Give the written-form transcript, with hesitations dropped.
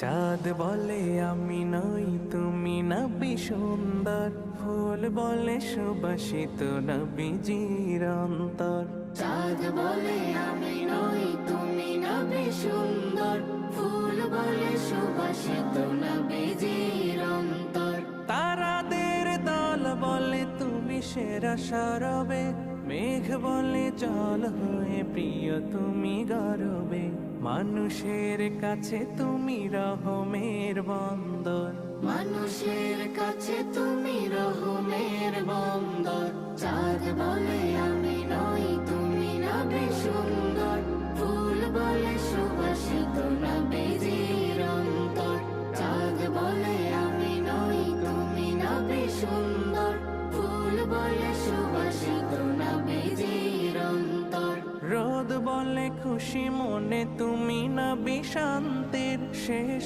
চাঁদ বলে আমি নই তুমি নবী সুন্দর, ফুল বলে সুবাসিত নবীজির অন্তর। চাঁদ বলে আমি নই তুমি নবী সুন্দর, ফুল বলে সুবাসিত নবীজির অন্তর। তারাদের দল বলে তুমি সেরা সরবে, মেঘ বলে জল হয়ে প্রিয় তুমি গরবে। মানুষের কাছে তুমি রহমের বন্দর, মানুষের কাছে তুমি রহমের বন্দর। চাঁদ বলে আমি নই তুমি নবী সুন্দর, ফুল বলে সুবাসিত নবীজির অন্তর। চাঁদ বলে আমি নই তুমি নবী সুন্দর, ফুল বলে সুবাসিত নবীজির অন্তর। রোদ বলে খুশি মনে তুমি নবী শান্তির, শেষ